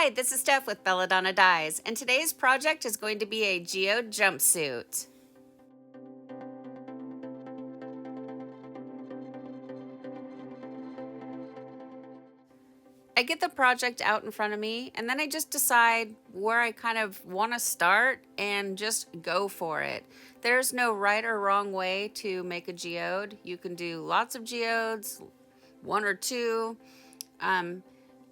Hi, this is Steph with Belladonna Dyes, and today's project is going to be a geode jumpsuit. I get the project out in front of me, and then I just decide where I kind of want to start and just go for it. There's no right or wrong way to make a geode. You can do lots of geodes, one or two.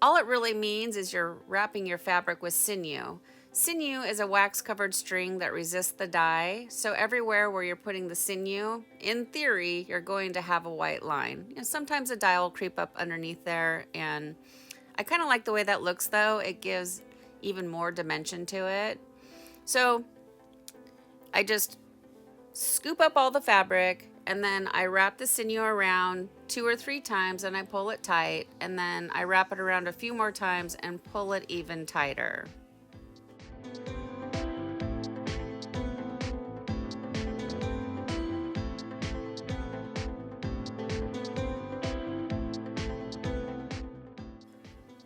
All it really means is you're wrapping your fabric with sinew. Sinew is a wax-covered string that resists the dye, so everywhere where you're putting the sinew, in theory, you're going to have a white line. Sometimes a dye will creep up underneath there, and I kind of like the way that looks though. It gives even more dimension to it. So I just scoop up all the fabric, and then I wrap the sinew around 2 or 3 times and I pull it tight, and then I wrap it around a few more times and pull it even tighter.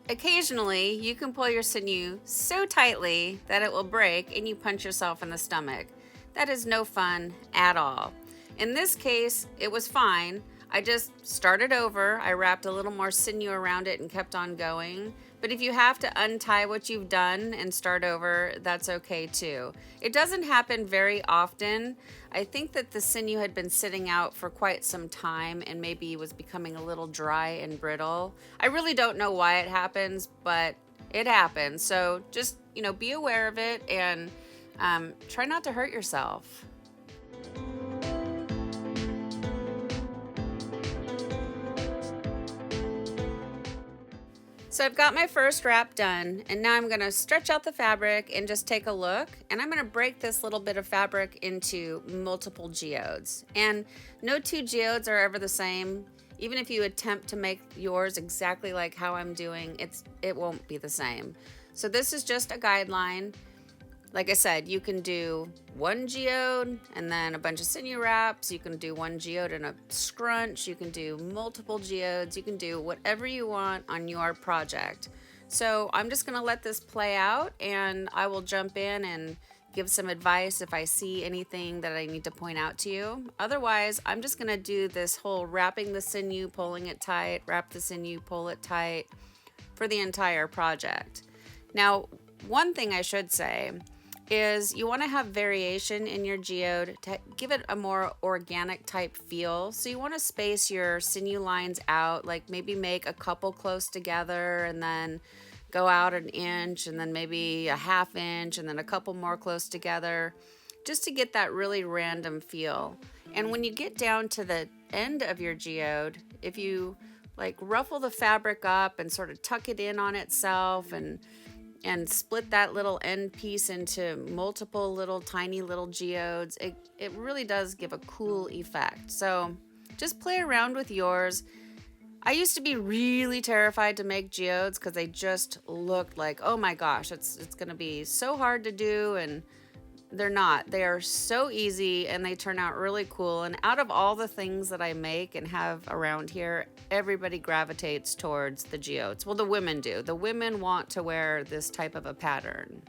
Occasionally, you can pull your sinew so tightly that it will break and you punch yourself in the stomach. That is no fun at all. In this case, it was fine. I just started over. I wrapped a little more sinew around it and kept on going. But if you have to untie what you've done and start over, that's okay too. It doesn't happen very often. I think that the sinew had been sitting out for quite some time and maybe was becoming a little dry and brittle. I really don't know why it happens, but it happens. So just, be aware of it and try not to hurt yourself. So I've got my first wrap done, and now I'm going to stretch out the fabric and just take a look, and I'm going to break this little bit of fabric into multiple geodes. And no two geodes are ever the same. Even if you attempt to make yours exactly like how I'm doing, it won't be the same. So this is just a guideline. Like I said, you can do one geode and then a bunch of sinew wraps. You can do one geode and a scrunch. You can do multiple geodes. You can do whatever you want on your project. So I'm just gonna let this play out, and I will jump in and give some advice if I see anything that I need to point out to you. Otherwise, I'm just gonna do this whole wrapping the sinew, pulling it tight, wrap the sinew, pull it tight for the entire project. Now, one thing I should say is you want to have variation in your geode to give it a more organic type feel. So you want to space your sinew lines out, like maybe make a couple close together and then go out an inch and then maybe a half inch and then a couple more close together, just to get that really random feel. And when you get down to the end of your geode, if you like ruffle the fabric up and sort of tuck it in on itself and split that little end piece into multiple little tiny little geodes, it really does give a cool effect. So just play around with yours. I used to be really terrified to make geodes because they just looked like, oh my gosh, it's gonna be so hard to do, and they're not. They are so easy and they turn out really cool. And out of all the things that I make and have around here, everybody gravitates towards the geodes. Well, the women do. The women want to wear this type of a pattern.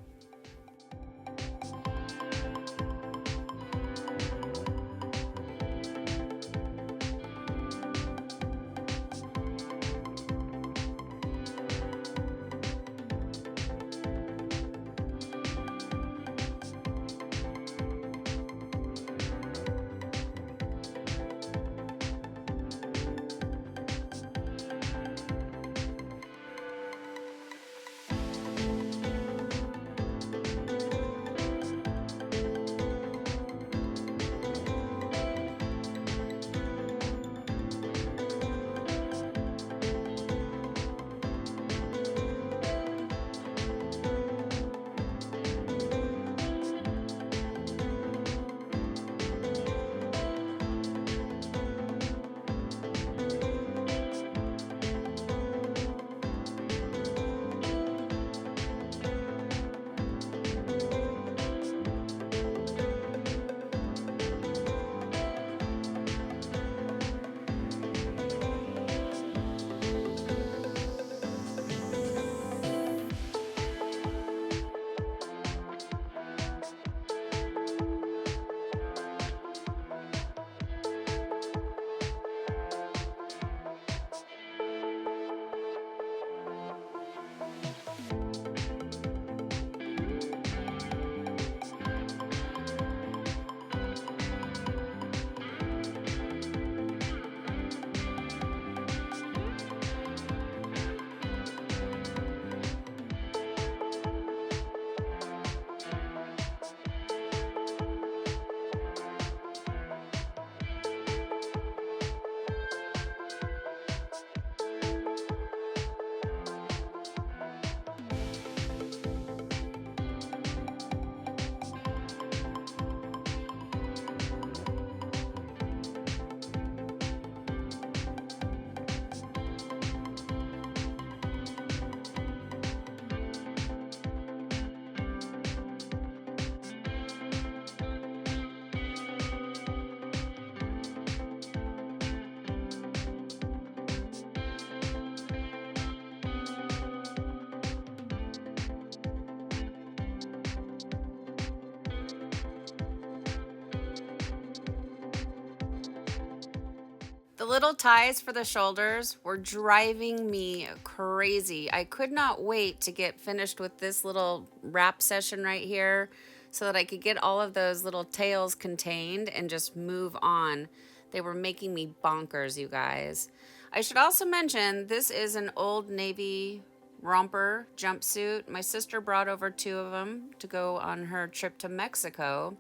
little ties for the shoulders were driving me crazy. I could not wait to get finished with this little wrap session right here so that I could get all of those little tails contained and just move on. They were making me bonkers, you guys. I should also mention this is an Old Navy Romper jumpsuit. My sister brought over 2 of them to go on her trip to Mexico.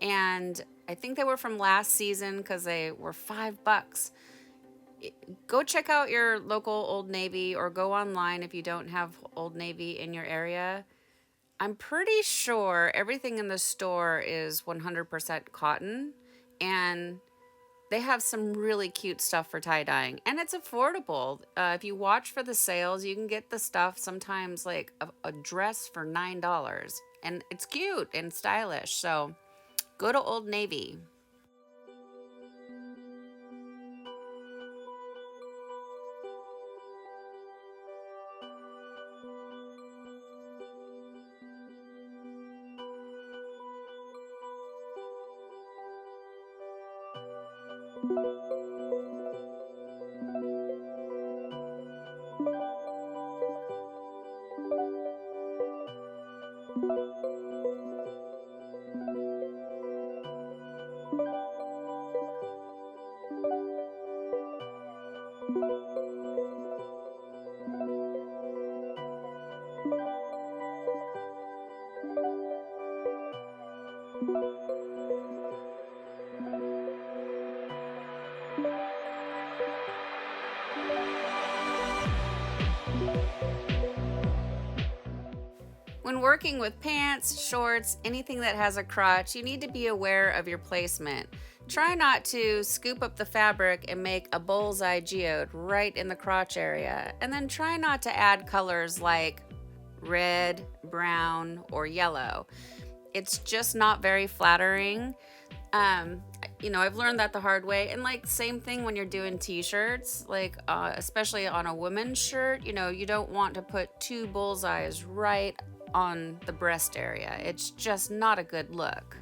And I think they were from last season because they were $5. Go check out your local Old Navy or go online if you don't have Old Navy in your area. I'm pretty sure everything in the store is 100% cotton, and they have some really cute stuff for tie-dyeing, and it's affordable. If you watch for the sales, you can get the stuff sometimes like a dress for $9, and it's cute and stylish. So go to Old Navy. When working with pants, shorts, anything that has a crotch, you need to be aware of your placement. Try not to scoop up the fabric and make a bullseye geode right in the crotch area. And then try not to add colors like red, brown, or yellow. It's just not very flattering. I've learned that the hard way. And like same thing when you're doing t-shirts, like especially on a woman's shirt, you don't want to put 2 bullseyes right on the breast area. It's just not a good look.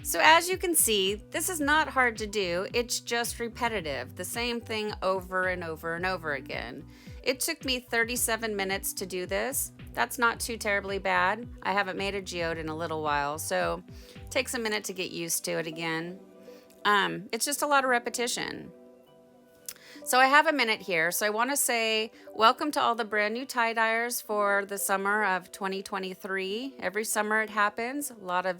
So as you can see, this is not hard to do, it's just repetitive, the same thing over and over and over again. It took me 37 minutes to do this. That's not too terribly bad. I haven't made a geode in a little while, so it takes a minute to get used to it again. It's just a lot of repetition. So I have a minute here, so I want to say welcome to all the brand new tie-dyers for the summer of 2023. Every summer it happens. A lot of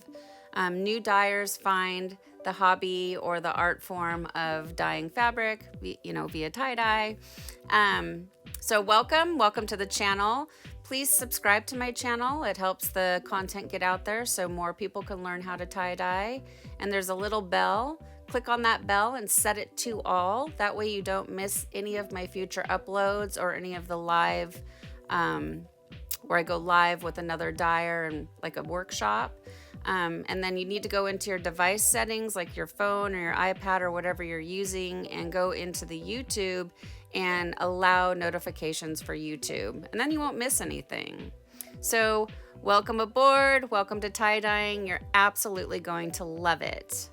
new dyers find the hobby or the art form of dyeing fabric, via tie-dye. So welcome to the channel. Please subscribe to my channel. It helps the content get out there so more people can learn how to tie-dye. And there's a little bell. Click on that bell and set it to all. That way you don't miss any of my future uploads or any of the live, where I go live with another dyer and like a workshop. And then you need to go into your device settings, like your phone or your iPad or whatever you're using, and go into the YouTube and allow notifications for YouTube. And then you won't miss anything. So welcome aboard. Welcome to tie-dyeing. You're absolutely going to love it.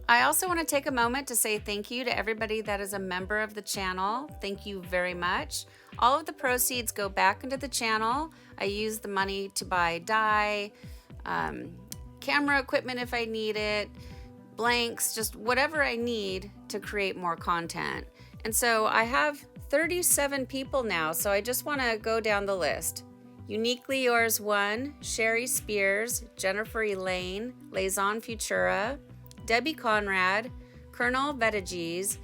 I also want to take a moment to say thank you to everybody that is a member of the channel. Thank you very much. All of the proceeds go back into the channel. I use the money to buy dye, camera equipment if I need it, blanks, just whatever I need to create more content. And so I have 37 people now, so I just want to go down the list. Uniquely Yours 1, Sherry Spears, Jennifer Elaine, Laison Futura, Debbie Conrad, Colonel Vetages,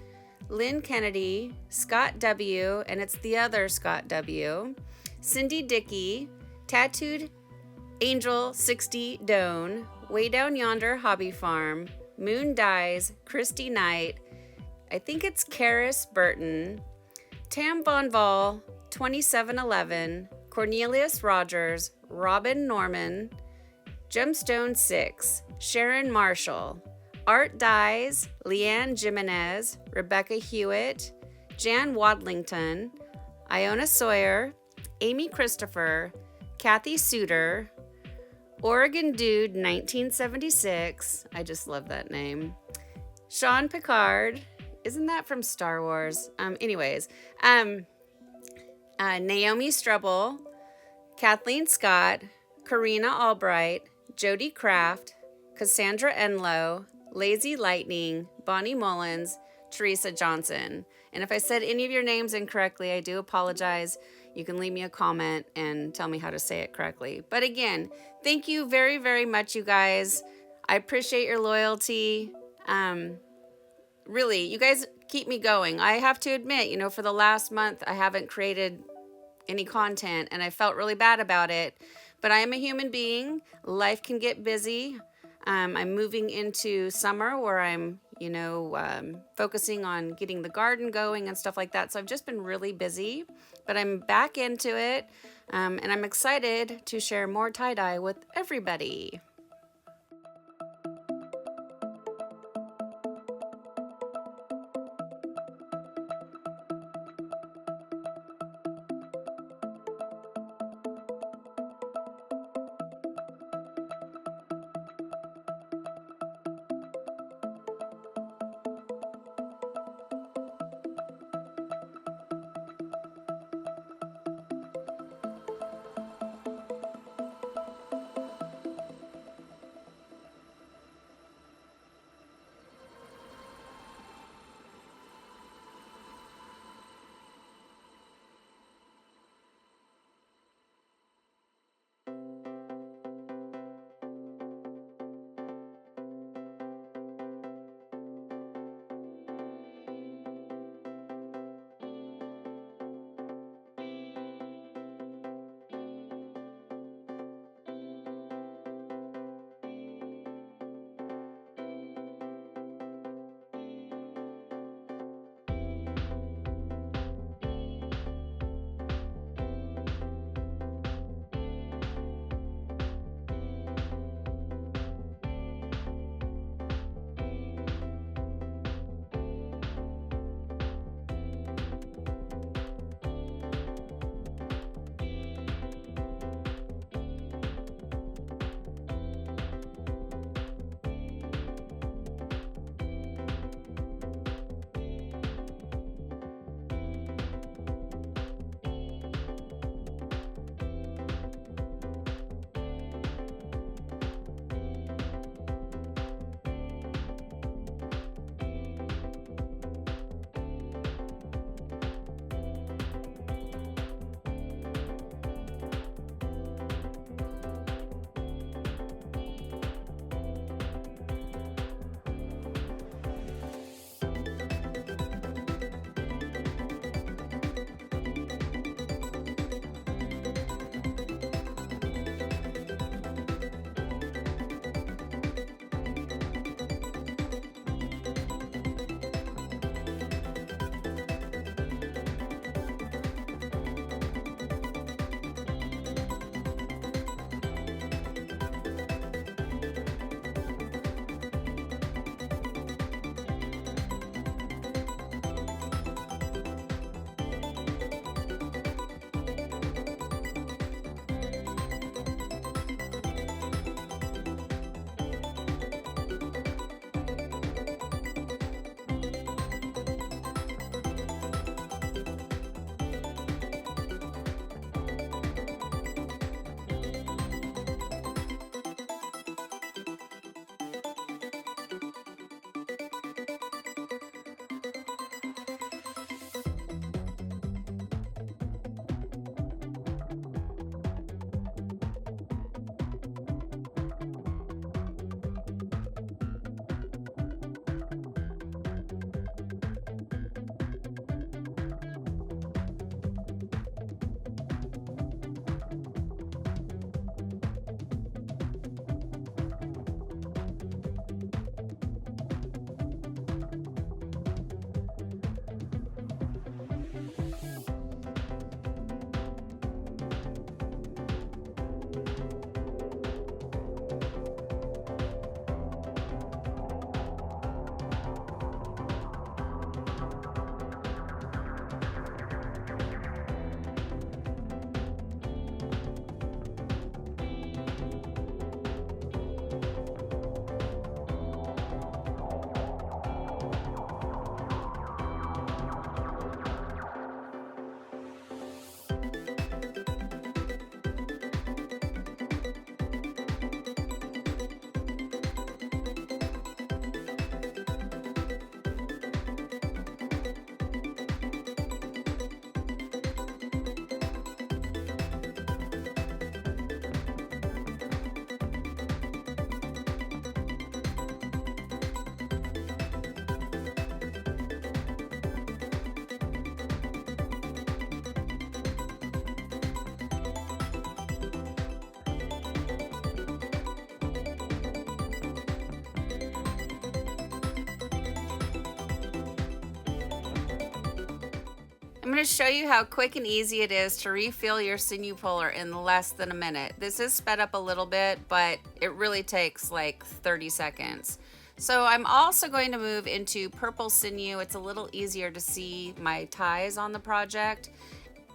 Lynn Kennedy, Scott W., and it's the other Scott W., Cindy Dickey, Tattooed Angel 60 Doan, Way Down Yonder Hobby Farm, Moon Dyes, Christy Knight, I think it's Karis Burton, Tam Von Vol, 2711, Cornelius Rogers, Robin Norman, Gemstone 6, Sharon Marshall, Art Dyes, Leanne Jimenez, Rebecca Hewitt, Jan Wadlington, Iona Sawyer, Amy Christopher, Kathy Suter, Oregon Dude 1976, I just love that name, Sean Picard, isn't that from Star Wars? Naomi Strebel, Kathleen Scott, Karina Albright, Jody Kraft, Cassandra Enlow, Lazy Lightning, Bonnie Mullins, Teresa Johnson. And if I said any of your names incorrectly, I do apologize. You can leave me a comment and tell me how to say it correctly. But again, thank you very, very much, you guys. I appreciate your loyalty. Really, you guys keep me going. I have to admit, for the last month, I haven't created any content and I felt really bad about it. But I am a human being. Life can get busy. I'm moving into summer where I'm, focusing on getting the garden going and stuff like that. So I've just been really busy, but I'm back into it. And I'm excited to share more tie-dye with everybody. to show you how quick and easy it is to refill your Sinew puller in less than a minute. This is sped up a little bit, but it really takes like 30 seconds. So I'm also going to move into purple Sinew. It's a little easier to see my ties on the project.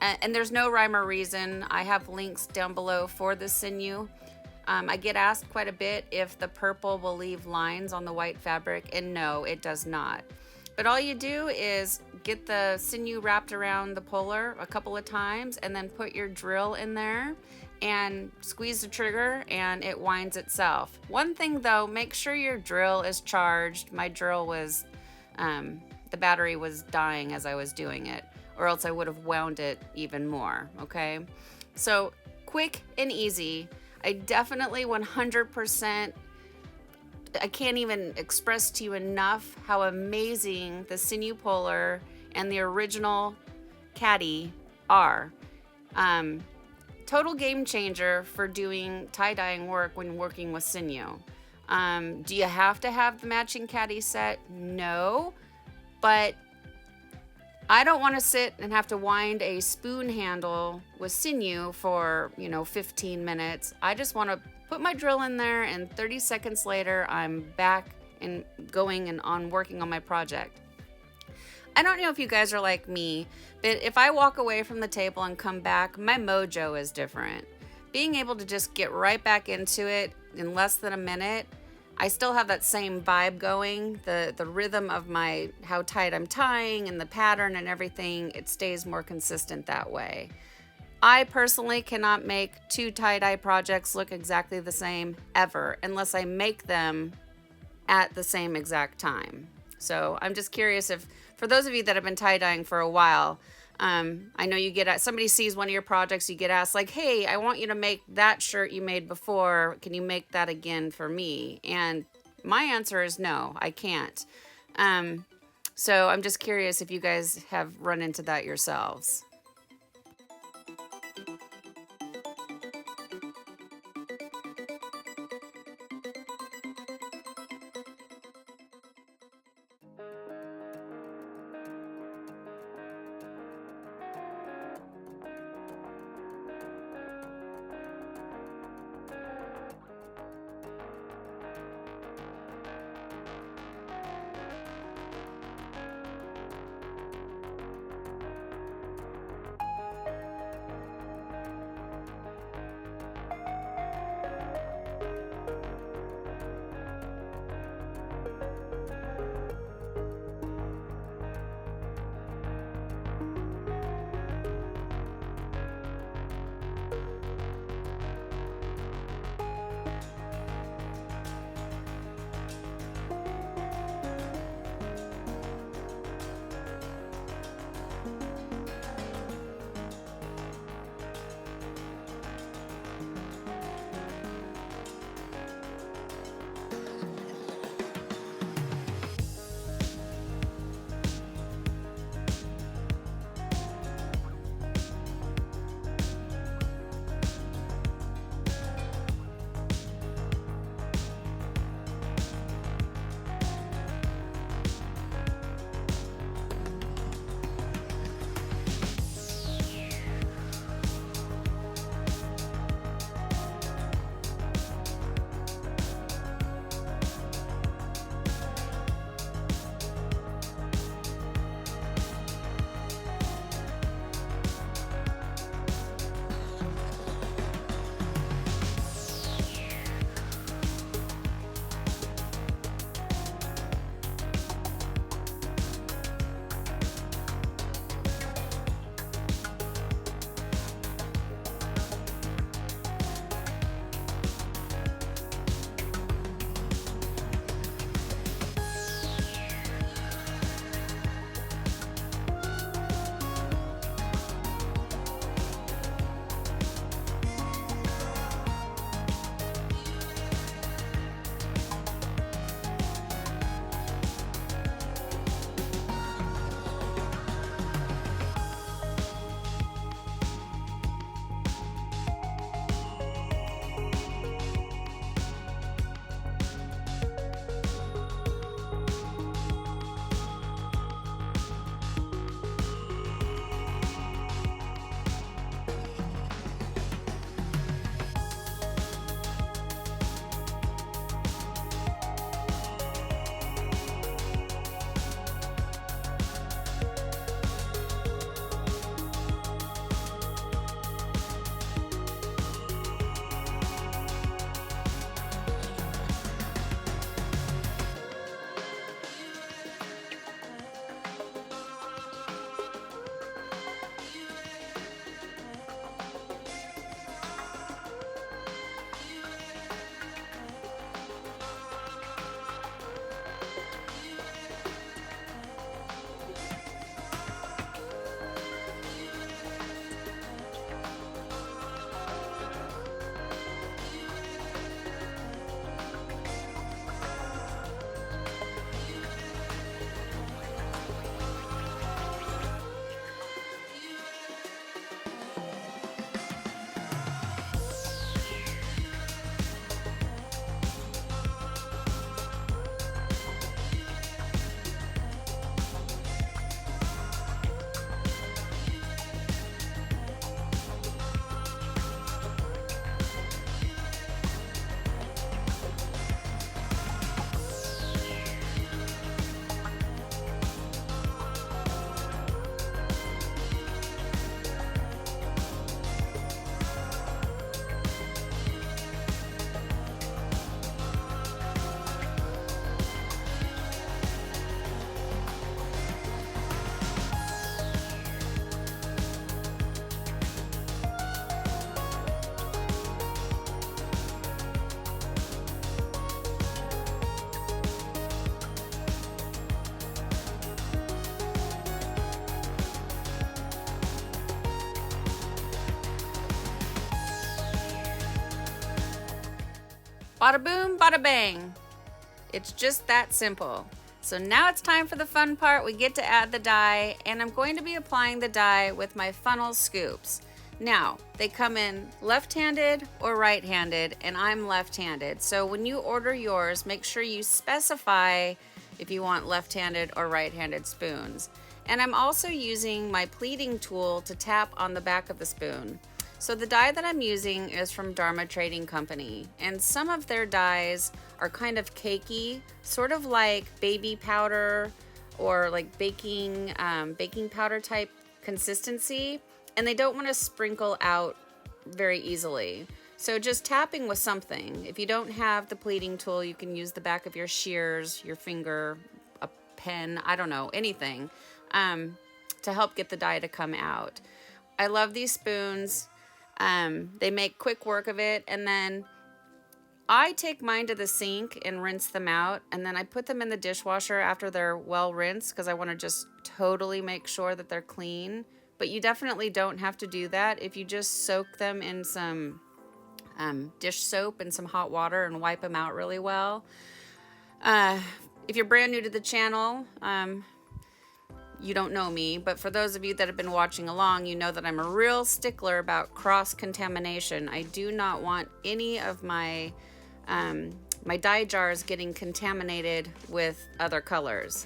And there's no rhyme or reason. I have links down below for the Sinew. I get asked quite a bit if the purple will leave lines on the white fabric, and no, it does not. But all you do is get the Sinew wrapped around the puller a couple of times and then put your drill in there and squeeze the trigger and it winds itself. One thing though, make sure your drill is charged. My drill was, the battery was dying as I was doing it, or else I would have wound it even more, okay? So quick and easy. I definitely 100%, I can't even express to you enough how amazing the Sinew puller and the original caddy are. Total game changer for doing tie-dyeing work when working with Sinew. Do you have to have the matching caddy set? No, but I don't want to sit and have to wind a spoon handle with Sinew for, 15 minutes. I just want to put my drill in there, and 30 seconds later, I'm back and going and on working on my project. I don't know if you guys are like me, but if I walk away from the table and come back, my mojo is different. Being able to just get right back into it in less than a minute, I still have that same vibe going. The rhythm of how tight I'm tying and the pattern and everything, it stays more consistent that way. I personally cannot make two tie-dye projects look exactly the same ever, unless I make them at the same exact time. So I'm just curious if, for those of you that have been tie-dyeing for a while, I know somebody sees one of your projects, you get asked like, hey, I want you to make that shirt you made before. Can you make that again for me? And my answer is no, I can't. So I'm just curious if you guys have run into that yourselves. Bada boom, bada bang. It's just that simple. So now it's time for the fun part. We get to add the dye, and I'm going to be applying the dye with my funnel scoops. Now, they come in left-handed or right-handed, and I'm left-handed. So when you order yours, make sure you specify if you want left-handed or right-handed spoons. And I'm also using my pleating tool to tap on the back of the spoon. So the dye that I'm using is from Dharma Trading Company, and some of their dyes are kind of cakey, sort of like baby powder or like baking powder type consistency, and they don't want to sprinkle out very easily. So just tapping with something. If you don't have the pleating tool, you can use the back of your shears, your finger, a pen, I don't know, anything, to help get the dye to come out. I love these spoons. They make quick work of it, and then I take mine to the sink and rinse them out, and then I put them in the dishwasher after they're well rinsed because I want to just totally make sure that they're clean. But you definitely don't have to do that if you just soak them in some dish soap and some hot water and wipe them out really well. If you're brand new to the channel, you don't know me, but for those of you that have been watching along, you know that I'm a real stickler about cross-contamination. I do not want any of my my dye jars getting contaminated with other colors.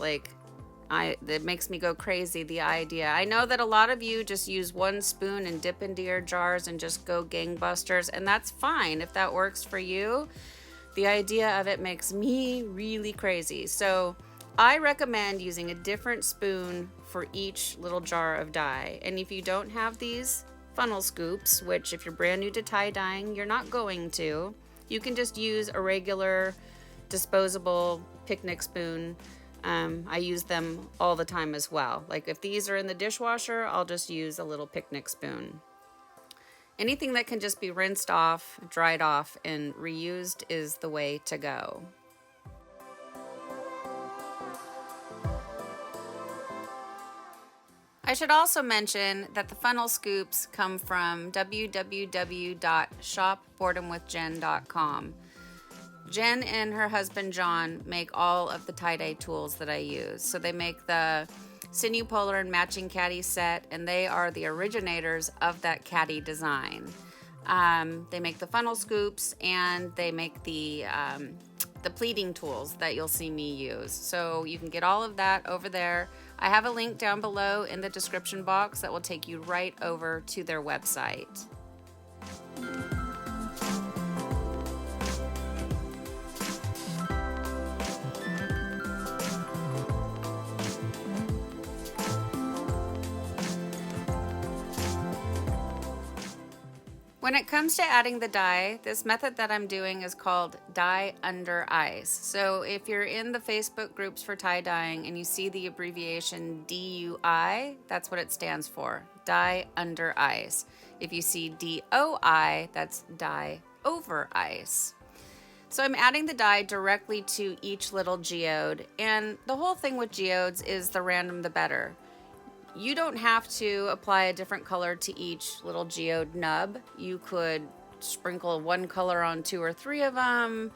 That makes me go crazy, the idea. I know that a lot of you just use one spoon and dip into your jars and just go gangbusters, and that's fine if that works for you. The idea of it makes me really crazy. So I recommend using a different spoon for each little jar of dye. And if you don't have these funnel scoops, which if you're brand new to tie-dyeing, you're not going to, you can just use a regular disposable picnic spoon. I use them all the time as well. Like if these are in the dishwasher, I'll just use a little picnic spoon. Anything that can just be rinsed off, dried off, and reused is the way to go. I should also mention that the funnel scoops come from www.shopboredomwithjen.com. Jen and her husband John make all of the tie-dye tools that I use. So they make the Sinew Polar and Matching Caddy set, and they are the originators of that caddy design. They make the funnel scoops, and they make the pleating tools that you'll see me use. So you can get all of that over there. I have a link down below in the description box that will take you right over to their website. When it comes to adding the dye, this method that I'm doing is called dye under ice. So if you're in the Facebook groups for tie-dyeing and you see the abbreviation DUI, that's what it stands for, dye under ice. If you see DOI, that's dye over ice. So I'm adding the dye directly to each little geode, and the whole thing with geodes is the random the better. You don't have to apply a different color to each little geode nub. You could sprinkle one color on 2 or 3 of them.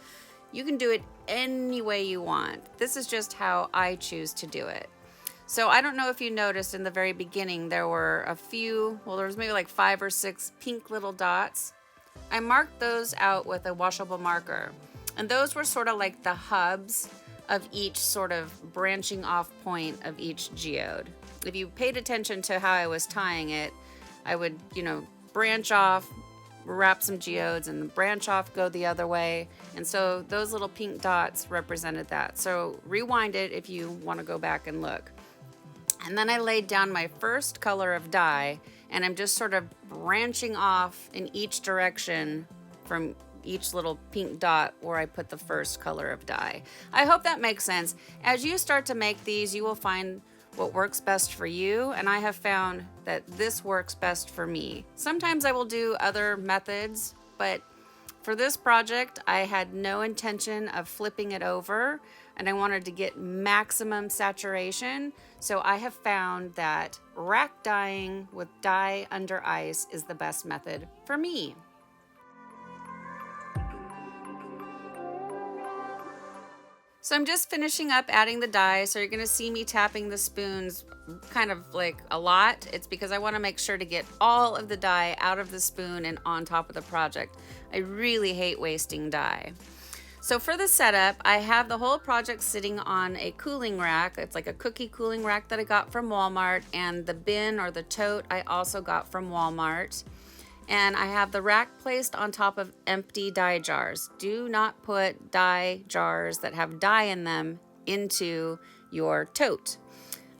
You can do it any way you want. This is just how I choose to do it. So I don't know if you noticed in the very beginning there were a few, well, there was maybe like 5 or 6 pink little dots. I marked those out with a washable marker, and those were sort of like the hubs of each sort of branching off point of each geode. If you paid attention to how I was tying it, I would, branch off, wrap some geodes, and branch off, go the other way. And so those little pink dots represented that. So rewind it if you want to go back and look. And then I laid down my first color of dye, and I'm just sort of branching off in each direction from each little pink dot where I put the first color of dye. I hope that makes sense. As you start to make these, you will find what works best for you, and I have found that this works best for me. Sometimes I will do other methods, but for this project, I had no intention of flipping it over, and I wanted to get maximum saturation. So I have found that rack dyeing with dye under ice is the best method for me. So I'm just finishing up adding the dye. So you're gonna see me tapping the spoons kind of like a lot. It's because I wanna make sure to get all of the dye out of the spoon and on top of the project. I really hate wasting dye. So for the setup, I have the whole project sitting on a cooling rack. It's like a cookie cooling rack that I got from Walmart, and the bin or the tote I also got from Walmart. And I have the rack placed on top of empty dye jars. Do not put dye jars that have dye in them into your tote.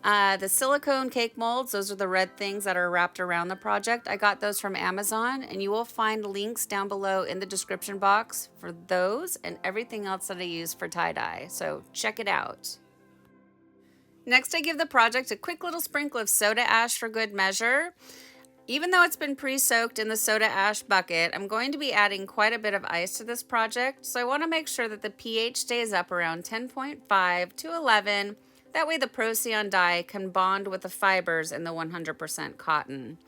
The silicone cake molds, those are the red things that are wrapped around the project. I got those from Amazon, and you will find links down below in the description box for those and everything else that I use for tie-dye. So check it out. Next, I give the project a quick little sprinkle of soda ash for good measure. Even though it's been pre-soaked in the soda ash bucket, I'm going to be adding quite a bit of ice to this project, so I want to make sure that the pH stays up around 10.5 to 11. That way the procion dye can bond with the fibers in the 100% cotton.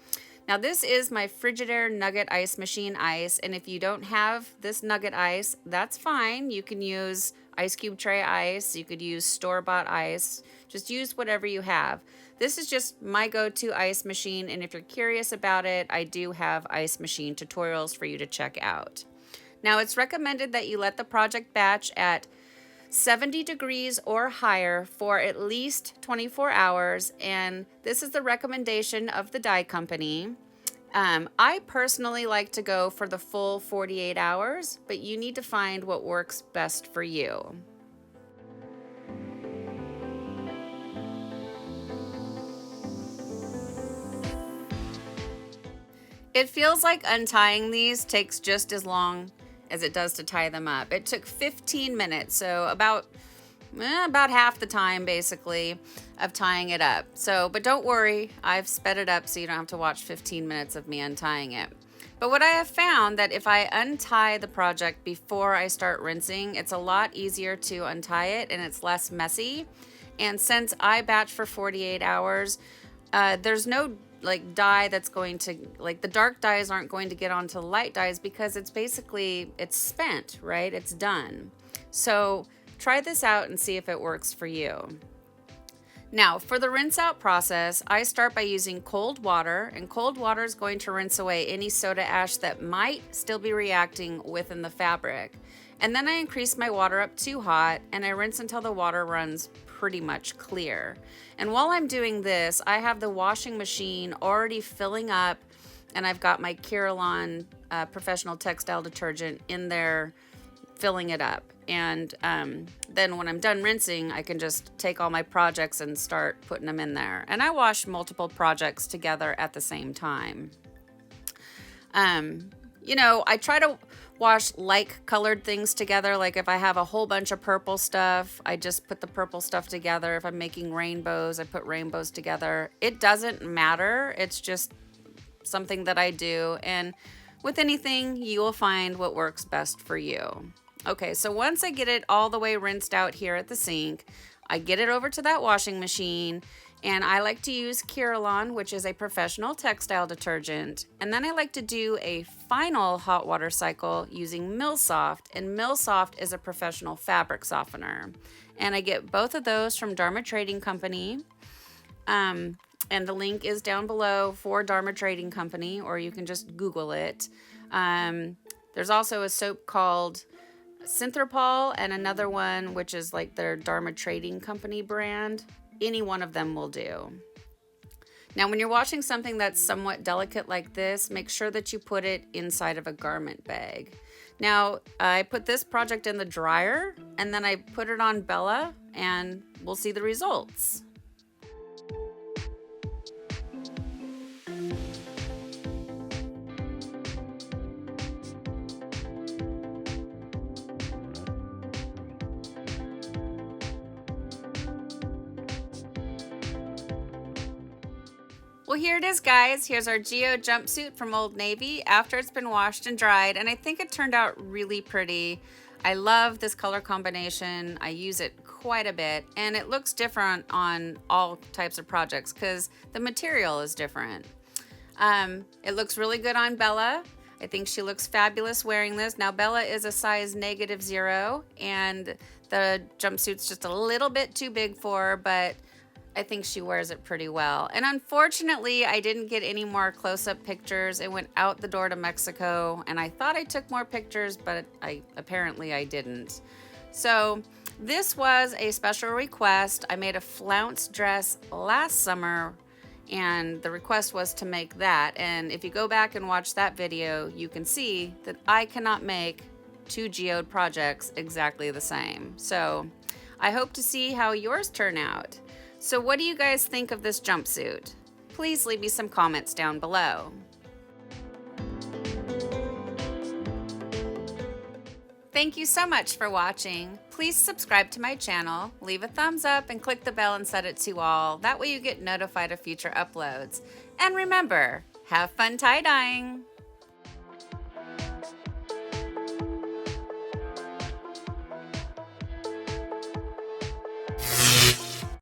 Now this is my Frigidaire Nugget Ice Machine ice, and if you don't have this nugget ice, that's fine. You can use ice cube tray ice, you could use store-bought ice, just use whatever you have. This is just my go-to ice machine, and if you're curious about it, I do have ice machine tutorials for you to check out. Now, it's recommended that you let the project batch at 70 degrees or higher for at least 24 hours, and this is the recommendation of the dye company. I personally like to go for the full 48 hours, but you need to find what works best for you. It feels like untying these takes just as long as it does to tie them up. It took 15 minutes, so about half the time basically of tying it up. So, but don't worry, I've sped it up so you don't have to watch 15 minutes of me untying it. But what I have found that if I untie the project before I start rinsing, it's a lot easier to untie it and it's less messy. And since I batch for 48 hours, there's no like dye that's going to, like the dark dyes aren't going to get onto the light dyes because it's basically, it's spent, right? It's done. So try this out and see if it works for you. Now for the rinse out process, I start by using cold water, and cold water is going to rinse away any soda ash that might still be reacting within the fabric. And then I increase my water up to hot and I rinse until the water runs pretty much clear. And while I'm doing this, I have the washing machine already filling up, and I've got my Carolon professional textile detergent in there filling it up. And then when I'm done rinsing, I can just take all my projects and start putting them in there. And I wash multiple projects together at the same time. You know, I try to wash like colored things together. Like if I have a whole bunch of purple stuff, I just put the purple stuff together. If I'm making rainbows, I put rainbows together. It doesn't matter. It's just something that I do. And with anything, you will find what works best for you. Okay, so once I get it all the way rinsed out here at the sink, I get it over to that washing machine, and I like to use Carolon, which is a professional textile detergent. And then I like to do a final hot water cycle using Millsoft, and Millsoft is a professional fabric softener. And I get both of those from Dharma Trading Company. And the link is down below for Dharma Trading Company, or you can just Google it. There's also a soap called Synthropol and another one which is like their Dharma Trading Company brand. Any one of them will do. Now when you're washing something that's somewhat delicate like this, make sure that you put it inside of a garment bag. Now I put this project in the dryer and then I put it on Bella, and we'll see the results. Well, here it is, guys. Here's our Geode jumpsuit from Old Navy after it's been washed and dried, and I think it turned out really pretty. I love this color combination. I use it quite a bit, and it looks different on all types of projects because the material is different. It looks really good on Bella. I think she looks fabulous wearing this. Now, Bella is a size -0, and the jumpsuit's just a little bit too big for her, but I think she wears it pretty well. And unfortunately, I didn't get any more close-up pictures. It went out the door to Mexico, and I thought I took more pictures, but apparently I didn't. So this was a special request. I made a flounce dress last summer, and the request was to make that. And if you go back and watch that video, you can see that I cannot make two geode projects exactly the same. So I hope to see how yours turn out. So what do you guys think of this jumpsuit? Please leave me some comments down below. Thank you so much for watching. Please subscribe to my channel, leave a thumbs up, and click the bell and set it to all. That way you get notified of future uploads. And remember, have fun tie-dyeing!